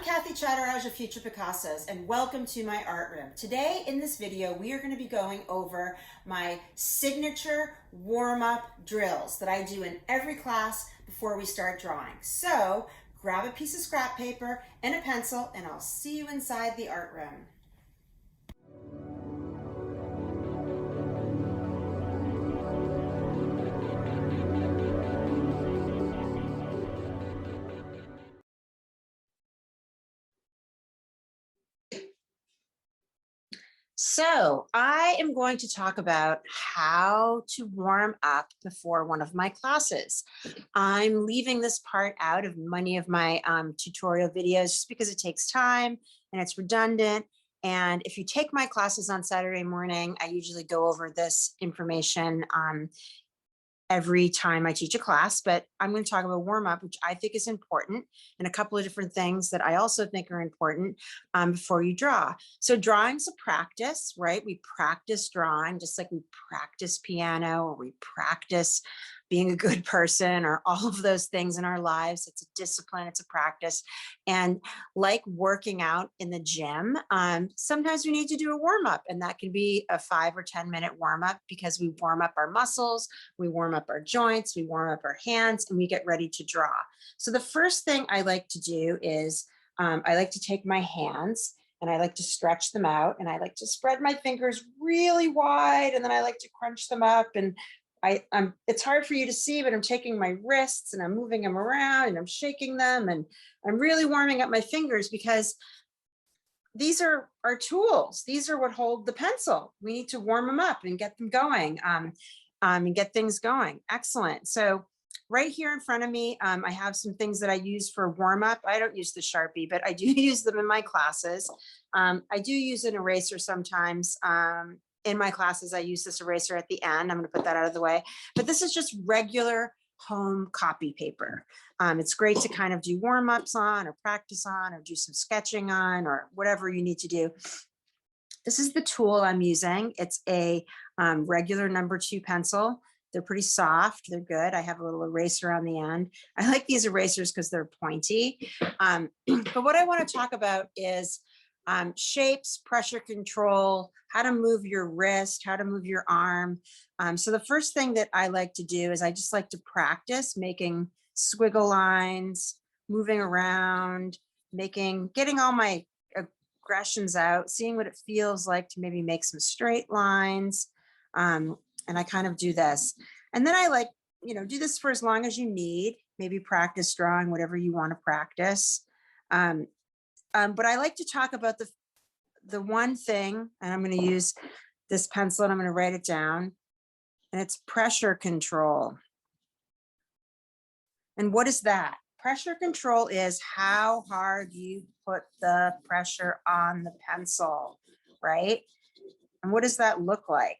I'm Kathy Chattoraj of Future Picassos, and welcome to my art room. Today in this video, we are going to be going over my signature warm-up drills that I do in every class before we start drawing. So grab a piece of scrap paper and a pencil, and I'll see you inside the art room. So I am going to talk about how to warm up before one of my classes. I'm leaving this part out of many of my tutorial videos just because it takes time and it's redundant. And if you take my classes on Saturday morning, I usually go over this information every time I teach a class, but I'm going to talk about warm up, which I think is important, and a couple of different things that I also think are important before you draw. So drawing's a practice, right? We practice drawing just like we practice piano, or we practice being a good person, or all of those things in our lives. It's a discipline, it's a practice. And like working out in the gym, sometimes we need to do a warm up, and that can be a 5 or 10 minute warm up because we warm up our muscles, we warm up our joints, we warm up our hands, and we get ready to draw. So the first thing I like to do is I like to take my hands and I like to stretch them out, and I like to spread my fingers really wide, and then I like to crunch them up. And it's hard for you to see, but I'm taking my wrists and I'm moving them around and I'm shaking them, and I'm really warming up my fingers because these are our tools. These are what hold the pencil. We need to warm them up and get them going and get things going. Excellent. So right here in front of me, I have some things that I use for warm up. I don't use the Sharpie, but I do use them in my classes. I do use an eraser sometimes. In my classes, I use this eraser at the end. I'm going to put that out of the way, but this is just regular home copy paper. It's great to kind of do warm-ups on, or practice on, or do some sketching on, or whatever you need to do. This is the tool I'm using. It's a regular number 2 pencil. They're pretty soft. They're good. I have a little eraser on the end. I like these erasers because they're pointy. But what I want to talk about is shapes, pressure control, how to move your wrist, how to move your arm. So the first thing that I like to do is I just like to practice making squiggle lines, moving around, getting all my aggressions out, seeing what it feels like to maybe make some straight lines. And I kind of do this. And then I like, do this for as long as you need, maybe practice drawing, whatever you want to practice. But I like to talk about the one thing, and I'm going to use this pencil and I'm going to write it down, and it's pressure control. And what is that? Pressure control is how hard you put the pressure on the pencil, right? And what does that look like?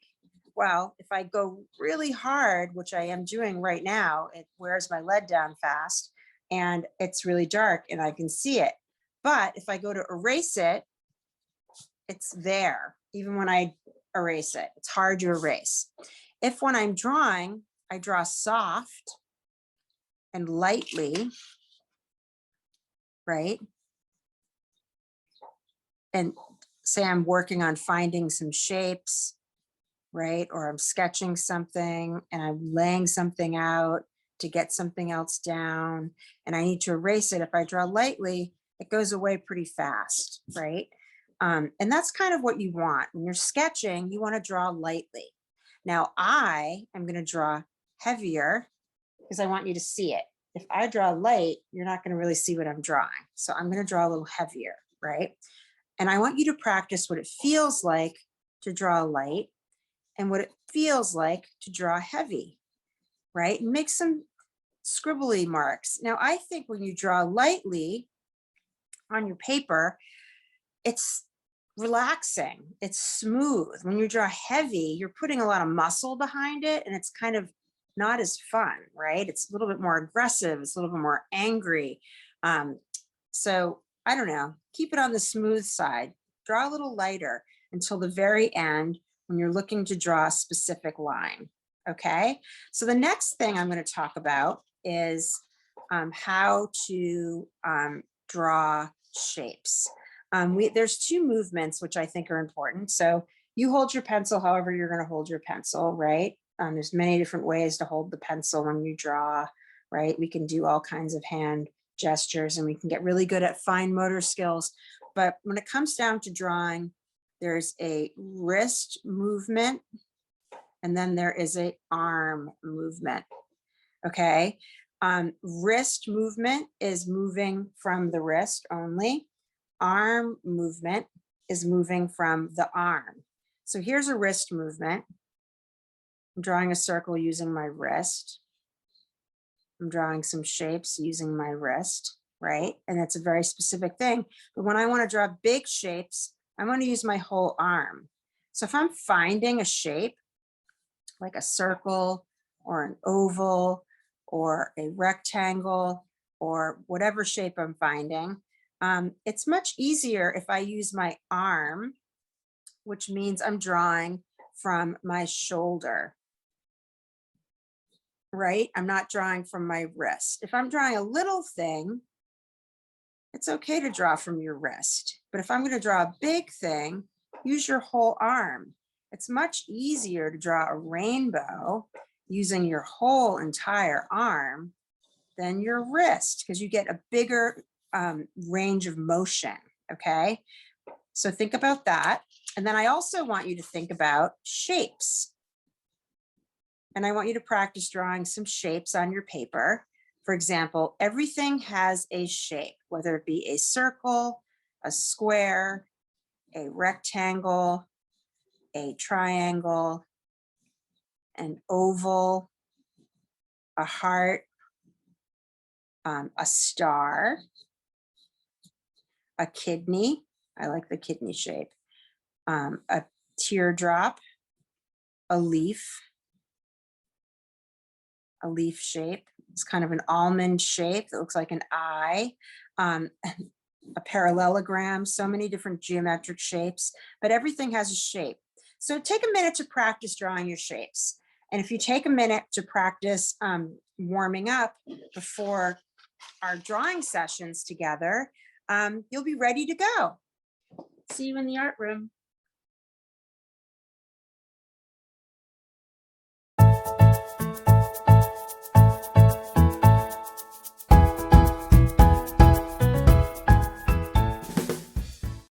Well, if I go really hard, which I am doing right now, it wears my lead down fast and it's really dark and I can see it. But if I go to erase it, it's there, even when I erase it. It's hard to erase. If when I'm drawing, I draw soft and lightly, right? And say I'm working on finding some shapes, right? Or I'm sketching something and I'm laying something out to get something else down, and I need to erase it. If I draw lightly, it goes away pretty fast, right? And that's kind of what you want. When you're sketching, you want to draw lightly. Now I am going to draw heavier because I want you to see it. If I draw light, you're not going to really see what I'm drawing. So I'm going to draw a little heavier, right? And I want you to practice what it feels like to draw light and what it feels like to draw heavy, right? And make some scribbly marks. Now I think when you draw lightly on your paper, it's relaxing, it's smooth. When you draw heavy, you're putting a lot of muscle behind it, and it's kind of not as fun, right? It's a little bit more aggressive, it's a little bit more angry. So I don't know, keep it on the smooth side, draw a little lighter until the very end when you're looking to draw a specific line. Okay, so the next thing I'm going to talk about is how to draw shapes. There's two movements which I think are important. So you hold your pencil however you're going to hold your pencil, right? There's many different ways to hold the pencil when you draw, right? We can do all kinds of hand gestures and we can get really good at fine motor skills. But when it comes down to drawing, there's a wrist movement and then there is a arm movement, okay? Wrist movement is moving from the wrist only. Arm movement is moving from the arm. So here's a wrist movement. I'm drawing a circle using my wrist. I'm drawing some shapes using my wrist, right? And that's a very specific thing. But when I want to draw big shapes, I'm going to use my whole arm. So if I'm finding a shape, like a circle or an oval or a rectangle or whatever shape I'm finding, it's much easier if I use my arm, which means I'm drawing from my shoulder, right? I'm not drawing from my wrist. If I'm drawing a little thing, it's okay to draw from your wrist. But if I'm going to draw a big thing, use your whole arm. It's much easier to draw a rainbow using your whole entire arm than your wrist because you get a bigger range of motion, okay? So think about that. And then I also want you to think about shapes. And I want you to practice drawing some shapes on your paper. For example, everything has a shape, whether it be a circle, a square, a rectangle, a triangle, an oval, a heart, a star, a kidney. I like the kidney shape. A teardrop, a leaf shape. It's kind of an almond shape that looks like an eye, a parallelogram, so many different geometric shapes, but everything has a shape. So take a minute to practice drawing your shapes. And if you take a minute to practice warming up before our drawing sessions together, you'll be ready to go. See you in the art room.